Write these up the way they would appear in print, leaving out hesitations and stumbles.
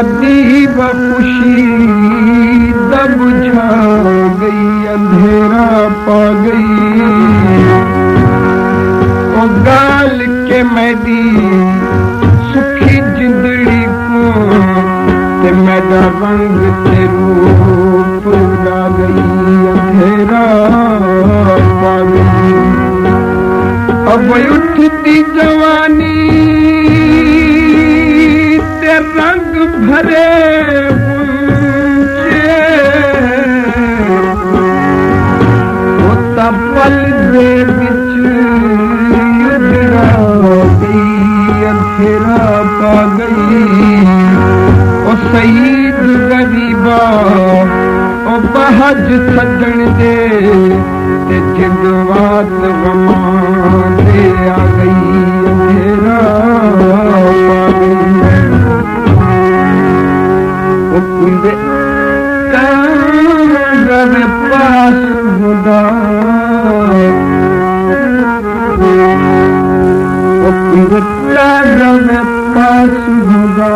शादी खुशी दब छा गई अंधेरा पा गई ओ गाल के मैदी सुखी जिंदड़ी को ते मैदा रंग ते रूप उड़ा गई अंधेरा पा गई अब उठती जवानी रंग भरे पल दे बिच अंधेरा पा गई ओ शहीद गरीबा ओ बहज सजन दे ते जिंदवात गमा दे आ गई अंधेरा पा गई रवे पास खुदा रवे पास खुदा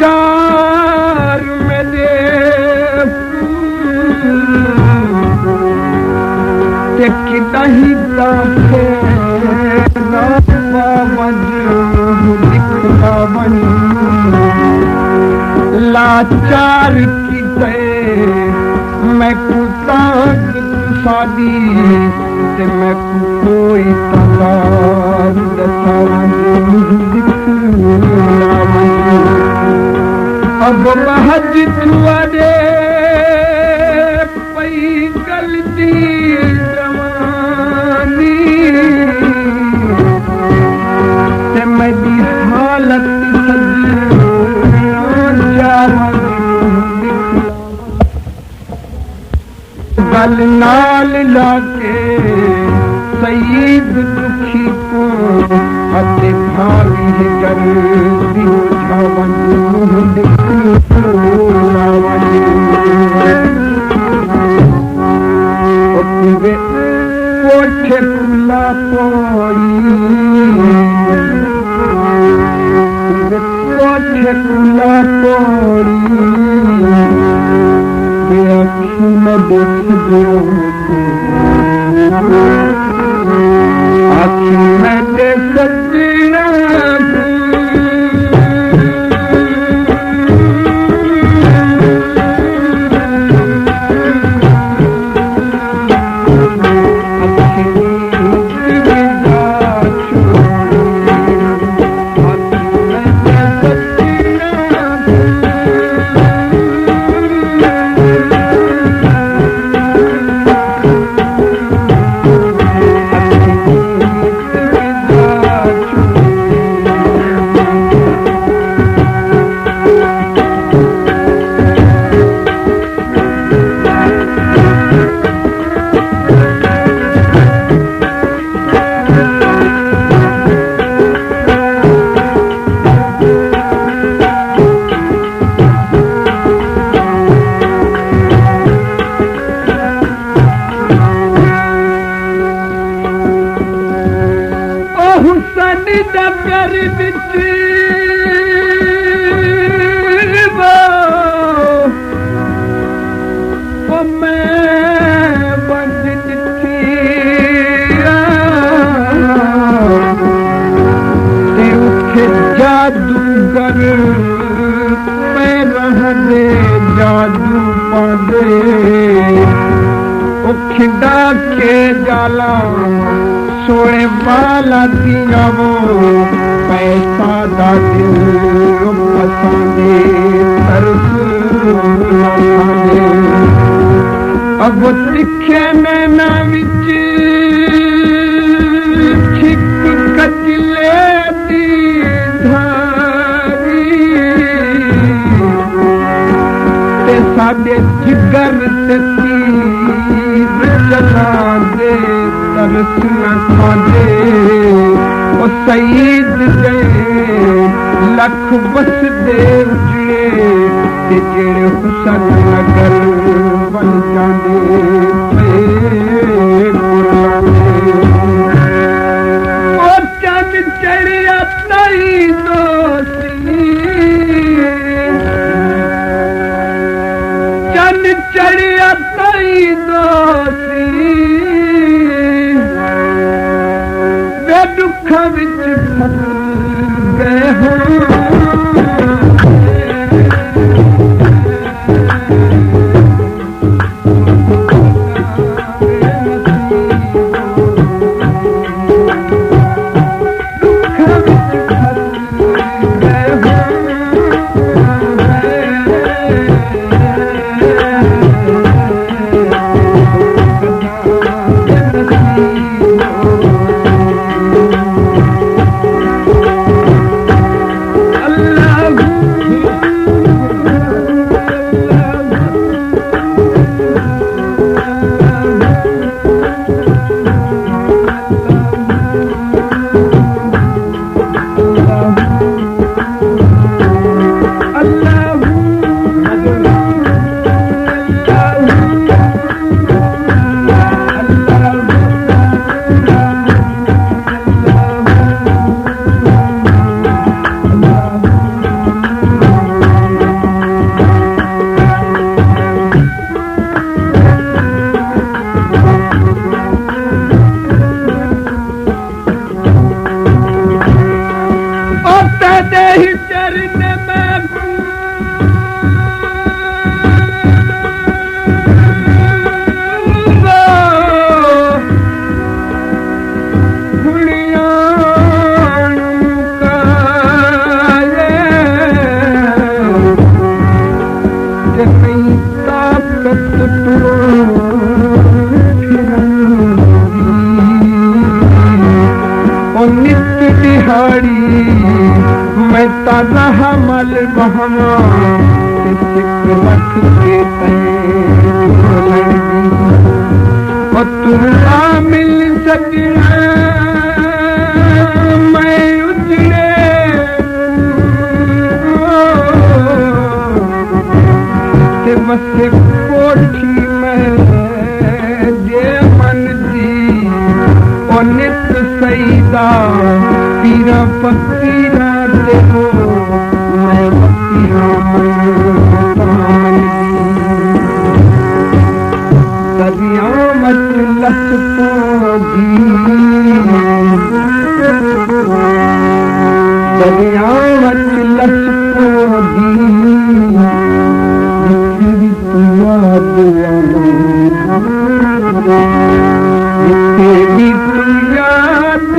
जार मेरे किदाही लाचार की मैं कुताज शादी से मैं कोई तलार अब महज थुआरे पई गलती जवानी ते मेरी हालत गल नाल लाके सईद दुखी को अते भावी कर दियो छावन कोठे पुला पोई कोठे पुला पोई में देख दो आखिर में देख सकना मैं कर पैर दे जादू पादे ओ खिंडा के जाला सोने वाला दिया वो पैसा दा दिल पसंदे तरस लाने अब तिखे नैना विच छिक कचले दी धारी ते साडे जिगर ते तीर चला दे तरस न खांदे ओ सईद दे लख बस दे उजड़े ते जेड़े हुसन नगर बन जांदे ओ चंद चढ़िया तई दोस्ती चंद चढ़िया तई दोस्ती वे दुख विच फस गए हो मैं ताजा हमल बहमा सिख रख के तू मिल सकिया मैं उजड़े ते बस कोठी में जे मन दी ओ नित सईदा पीरा फकीरा देखो मैं फकीरा कदियामत लस पोगी कदियामत लस पोगी जितनी तू याद जितनी तू याद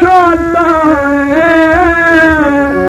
Chota